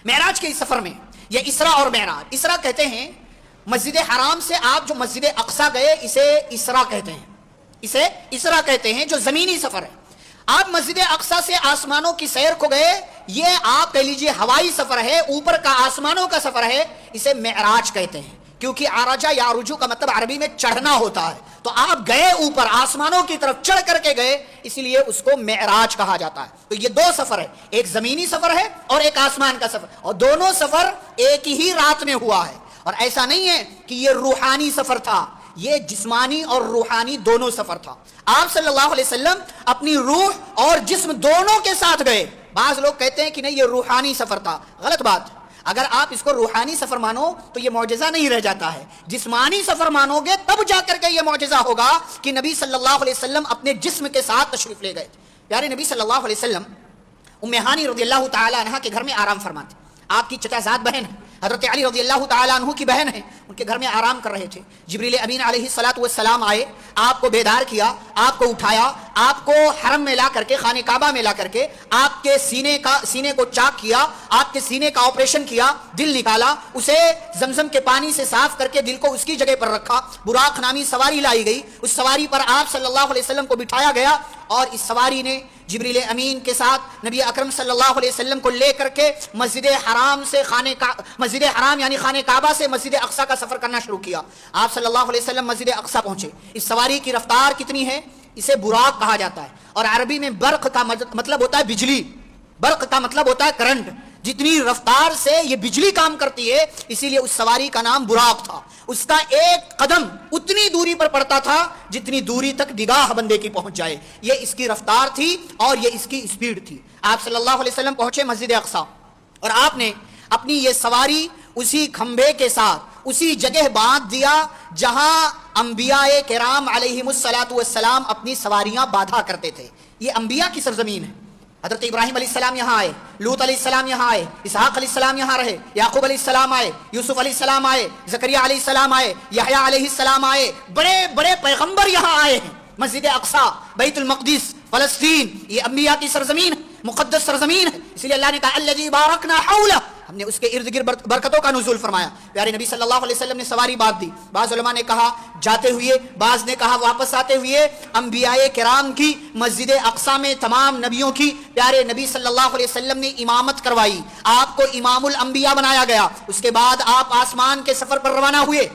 معراج کے اس سفر میں یہ اسراء اور معراج، اسراء کہتے ہیں مسجد حرام سے آپ جو مسجد اقصی گئے اسے اسراء کہتے ہیں، اسے اسراء کہتے ہیں جو زمینی سفر ہے۔ آپ مسجد اقصی سے آسمانوں کی سیر کو گئے، یہ آپ کہہ لیجئے ہوائی سفر ہے، اوپر کا آسمانوں کا سفر ہے، اسے معراج کہتے ہیں، کیونکہ عرجا یا عرجو کا مطلب عربی میں چڑھنا ہوتا ہے، تو آپ گئے اوپر آسمانوں کی طرف چڑھ کر کے گئے، اسی لیے اس کو معراج کہا جاتا ہے۔ تو یہ دو سفر ہے، ایک زمینی سفر ہے اور ایک آسمان کا سفر، اور دونوں سفر ایک ہی رات میں ہوا ہے۔ اور ایسا نہیں ہے کہ یہ روحانی سفر تھا، یہ جسمانی اور روحانی دونوں سفر تھا۔ آپ صلی اللہ علیہ وسلم اپنی روح اور جسم دونوں کے ساتھ گئے۔ بعض لوگ کہتے ہیں کہ نہیں یہ روحانی سفر تھا، غلط بات۔ اگر آپ اس کو روحانی سفر مانو تو یہ معجزہ نہیں رہ جاتا ہے، جسمانی سفر مانو گے تب جا کر کے یہ معجزہ ہوگا کہ نبی صلی اللہ علیہ وسلم اپنے جسم کے ساتھ تشریف لے گئے۔ پیارے نبی صلی اللہ علیہ وسلم ام ہانی رضی اللہ تعالی عنہ کے گھر میں آرام فرماتے، آپ کی چچا زاد بہن ہے، حضرت علی رضی اللہ تعالیٰ عنہ کی بہن ہے، ان کے گھر میں آرام کر رہے تھے۔ جبریل امین علیہ السلام آئے، آپ کو بیدار کیا، آپ کو اٹھایا، آپ کو حرم میں لا کر کے، خانہ کعبہ میں لا کر کے آپ کے سینے کو چاک کیا، آپ کے سینے کا آپریشن کیا، دل نکالا، اسے زمزم کے پانی سے صاف کر کے دل کو اس کی جگہ پر رکھا، براق نامی سواری لائی گئی، اس سواری پر آپ صلی اللہ علیہ وسلم کو بٹھایا گیا، اور اس سواری نے جبریل امین کے ساتھ نبی اکرم صلی اللہ علیہ وسلم کو لے کر کے مسجد حرام یعنی خانہ کعبہ سے مسجد اقصی کا سفر کرنا شروع کیا۔ آپ صلی اللہ علیہ وسلم مسجد اقصی پہنچے۔ اس سواری کی رفتار کتنی ہے؟ اسے براق کہا جاتا ہے، اور عربی میں برق کا مطلب ہوتا ہے بجلی، برق کا مطلب ہوتا ہے کرنٹ۔ جتنی رفتار سے یہ بجلی کام کرتی ہے، اسی لیے اس سواری کا نام براق تھا۔ اس کا ایک قدم اتنی دوری پر پڑتا تھا جتنی دوری تک نگاہ بندے کی پہنچ جائے، یہ اس کی رفتار تھی اور یہ اس کی اسپیڈ تھی۔ آپ صلی اللہ علیہ وسلم پہنچے مسجد اقصی، اور آپ نے اپنی یہ سواری اسی کھمبے کے ساتھ اسی جگہ باندھ دیا جہاں انبیاء کرام علیہم السلام اپنی سواریاں باندھا کرتے تھے۔ یہ انبیاء کی سرزمین ہے۔ حضرت ابراہیم علیہ السلام یہاں آئے، لوط علیہ السلام یہاں آئے، اسحاق علیہ السلام یہاں رہے، یعقوب علیہ السلام آئے، یوسف علیہ السلام آئے، زکریا علیہ السلام آئے، یحییٰ علیہ السلام آئے، بڑے بڑے پیغمبر یہاں آئے ہیں۔ مسجد اقصی، بیت المقدس، فلسطین، یہ انبیاء کی سرزمین ہے، مقدس سرزمین ہے، اس لیے اللہ نے کہا الذی بارکنا حولہ، ہم نے اس کے ارد گرد برکتوں کا نزول فرمایا۔ پیارے نبی صلی اللہ علیہ وسلم نے سواری باندھ دی۔ بعض علماء نے کہا جاتے ہوئے، بعض نے کہا واپس آتے ہوئے، انبیاء کرام کی مسجد اقصی میں تمام نبیوں کی پیارے نبی صلی اللہ علیہ وسلم نے امامت کروائی، آپ کو امام الانبیاء بنایا گیا۔ اس کے بعد آپ آسمان کے سفر پر روانہ ہوئے۔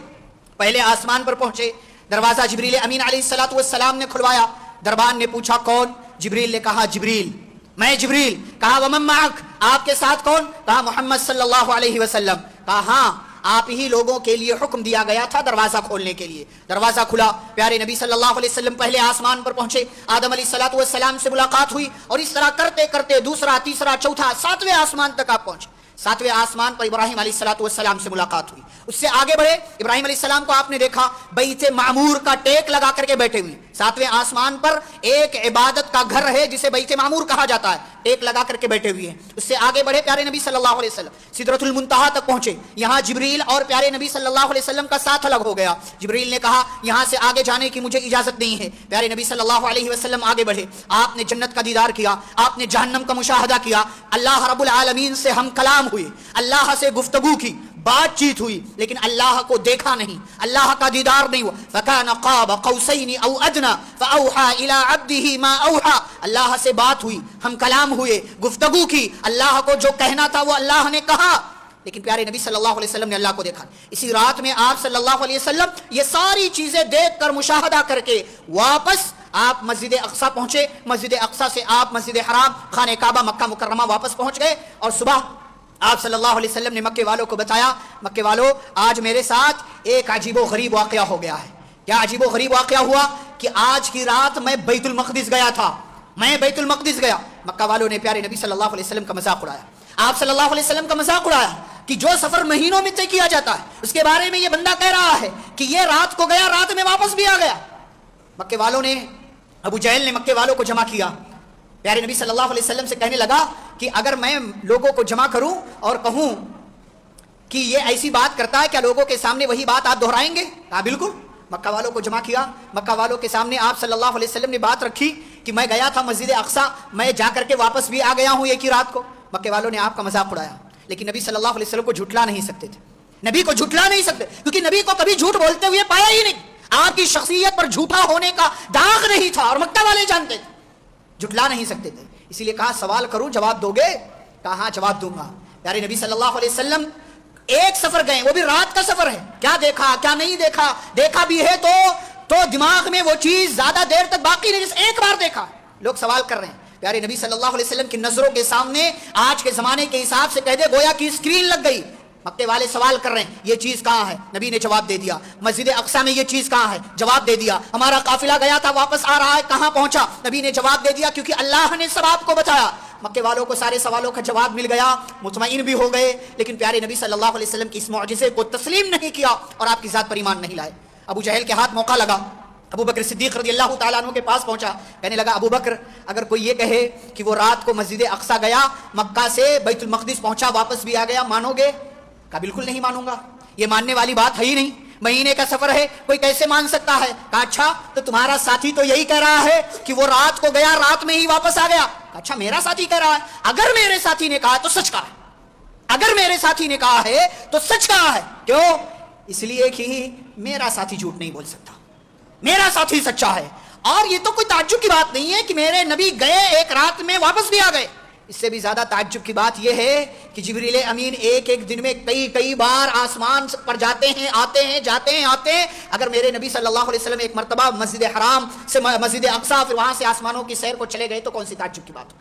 پہلے آسمان پر پہنچے، دروازہ جبریل امین علیہ السلام نے کھلوایا۔ دربان نے پوچھا کون؟ جبریل نے کہا جبریل، میں جبریل۔ کہا ومن معک، آپ کے ساتھ کون؟ کہا محمد صلی اللہ علیہ وسلم۔ کہا ہاں، آپ ہی لوگوں کے لیے حکم دیا گیا تھا دروازہ کھولنے کے لیے۔ دروازہ کھلا، پیارے نبی صلی اللہ علیہ وسلم پہلے آسمان پر پہنچے، آدم علیہ السلام سے ملاقات ہوئی، اور اس طرح کرتے کرتے دوسرا، تیسرا، چوتھا، ساتویں آسمان تک آپ پہنچے۔ ساتویں آسمان پر ابراہیم علیہ السلام سے ملاقات ہوئی۔ اس سے آگے بڑھے، ابراہیم علیہ السلام کو آپ نے دیکھا بیت معمور کا ٹیک لگا کر کے بیٹھے ہوئے۔ ساتویں آسمان پر ایک عبادت کا گھر ہے جسے بیت معمور کہا جاتا ہے، ٹیک لگا کر کے بیٹھے ہوئے ہیں۔ اس سے آگے بڑھے، پیارے نبی صلی اللہ علیہ وسلم سدرۃ المنتہا تک پہنچے۔ یہاں جبریل اور پیارے نبی صلی اللہ علیہ وسلم کا ساتھ الگ ہو گیا۔ جبریل نے کہا یہاں سے آگے جانے کی مجھے اجازت نہیں ہے۔ پیارے نبی صلی اللہ علیہ وسلم آگے بڑھے، آپ نے جنت کا دیدار کیا، آپ نے جہنم کا مشاہدہ کیا، اللہ رب العالمین سے ہم کلام ہوئے، اللہ سے گفتگو کی، بات چیت ہوئی، لیکن اللہ کو دیکھا نہیں، اللہ کا دیدار نہیں ہوا۔ فَكَانَ قَابَ قَوْسَيْنِ أَوْ أَدْنَىٰ فَأَوْحَىٰ إِلَىٰ عَبْدِهِ مَا أَوْحَىٰ، اللہ سے بات ہوئی، ہم کلام ہوئے، گفتگو کی، اللہ کو جو کہنا تھا وہ اللہ نے کہا، لیکن پیارے نبی صلی اللہ علیہ وسلم نے اللہ کو دیکھا۔ اسی رات میں آپ صلی اللہ علیہ وسلم یہ ساری چیزیں دیکھ کر، مشاہدہ کر کے واپس آپ مسجد اقصی پہنچے۔ مسجد اقصی سے آپ مسجد حرام، خانہ کعبہ، مکہ مکرمہ واپس پہنچ گئے، اور صبح آپ صلی اللہ علیہ وسلم نے مکے والوں کو بتایا، مکے والوں آج میرے ساتھ ایک عجیب و غریب واقعہ ہو گیا ہے۔ کیا عجیب و غریب واقعہ ہوا؟ کہ آج کی رات میں بیت المقدس گیا تھا، میں بیت المقدس گیا۔ مکہ والوں نے پیارے نبی صلی اللہ علیہ وسلم کا مذاق اڑایا، آپ صلی اللہ علیہ وسلم کا مذاق اڑایا کہ جو سفر مہینوں میں طے کیا جاتا ہے اس کے بارے میں یہ بندہ کہہ رہا ہے کہ یہ رات کو گیا، رات میں واپس بھی آ گیا۔ مکے والوں نے، ابو جہل نے مکے والوں کو جمع کیا، پیارے نبی صلی اللہ علیہ وسلم سے کہنے لگا کہ اگر میں لوگوں کو جمع کروں اور کہوں کہ یہ ایسی بات کرتا ہے، کیا لوگوں کے سامنے وہی بات آپ دہرائیں گے؟ کہا بالکل۔ مکہ والوں کو جمع کیا، مکہ والوں کے سامنے آپ صلی اللہ علیہ وسلم نے بات رکھی کہ میں گیا تھا مسجد اقصی، میں جا کر کے واپس بھی آ گیا ہوں ایک ہی رات کو۔ مکے والوں نے آپ کا مذاق اڑایا۔ لیکن نبی صلی اللہ علیہ وسلم کو جھٹلا نہیں سکتے تھے. نبی کو جھٹلا نہیں سکتے کیونکہ نبی کو کبھی جھوٹ بولتے ہوئے پایا ہی نہیں. آپ کی شخصیت پر جھوٹا ہونے کا داغ نہیں تھا اور مکہ والے جانتے تھے. جھٹلا نہیں سکتے تھے. اسی لیے کہا سوال کروں جواب دو گے؟ کہا ہاں جواب دوں گا. پیارے نبی صلی اللہ علیہ وسلم ایک سفر گئے, وہ بھی رات کا سفر ہے. کیا دیکھا کیا نہیں دیکھا؟ دیکھا بھی ہے تو دماغ میں وہ چیز زیادہ دیر تک باقی نہیں, جس ایک بار دیکھا. لوگ سوال کر رہے ہیں. پیارے نبی صلی اللہ علیہ وسلم کی نظروں کے سامنے آج کے زمانے کے حساب سے کہہ دے گویا کی اسکرین لگ گئی. مکے والے سوال کر رہے ہیں یہ چیز کہاں ہے؟ نبی نے جواب دے دیا. مسجد اقصی میں یہ چیز کہاں ہے؟ جواب دے دیا. ہمارا قافلہ گیا تھا واپس آ رہا ہے, کہاں پہنچا؟ نبی نے جواب دے دیا کیونکہ اللہ نے سب آپ کو بتایا. مکے والوں کو سارے سوالوں کا جواب مل گیا, مطمئن بھی ہو گئے, لیکن پیارے نبی صلی اللہ علیہ وسلم کی اس معجزے کو تسلیم نہیں کیا اور آپ کی ذات پر ایمان نہیں لائے. ابو جہل کے ہاتھ موقع لگا. ابو بکر صدیق رضی اللہ تعالیٰ عنہ کے پاس پہنچا, کہنے لگا ابو بکر اگر کوئی یہ کہے کہ وہ رات کو مسجد اقصی گیا, مکہ سے بیت المقدس پہنچا, واپس بھی آ گیا, مانو گے؟ کہا بالکل نہیں مانوں گا, یہ ماننے والی بات ہے ہی نہیں. مہینے کا سفر ہے, کوئی کیسے مان سکتا ہے؟ کہا اچھا تو تمہارا ساتھی تو یہی کہہ رہا ہے کہ وہ رات کو گیا, رات میں ہی واپس آ گیا. کہا اچھا میرا ساتھی کہہ رہا ہے, اگر میرے ساتھی نے کہا تو سچ کہا ہے. اگر میرے ساتھی نے کہا ہے تو سچ کہا ہے. کیوں؟ اس لیے کہ میرا ساتھی جھوٹ نہیں بول سکتا, میرا ساتھی سچا ہے. اور یہ تو کوئی تعجب کی بات نہیں ہے کہ میرے نبی گئے ایک رات میں واپس بھی آ گئے. اس سے بھی زیادہ تعجب کی بات یہ ہے کہ جبریل امین ایک ایک دن میں کئی بار آسمان پر جاتے ہیں, آتے ہیں, جاتے ہیں, آتے ہیں. اگر میرے نبی صلی اللہ علیہ وسلم ایک مرتبہ مسجد حرام سے مسجد اقصی پھر وہاں سے آسمانوں کی سیر کو چلے گئے تو کون سی تعجب کی بات؟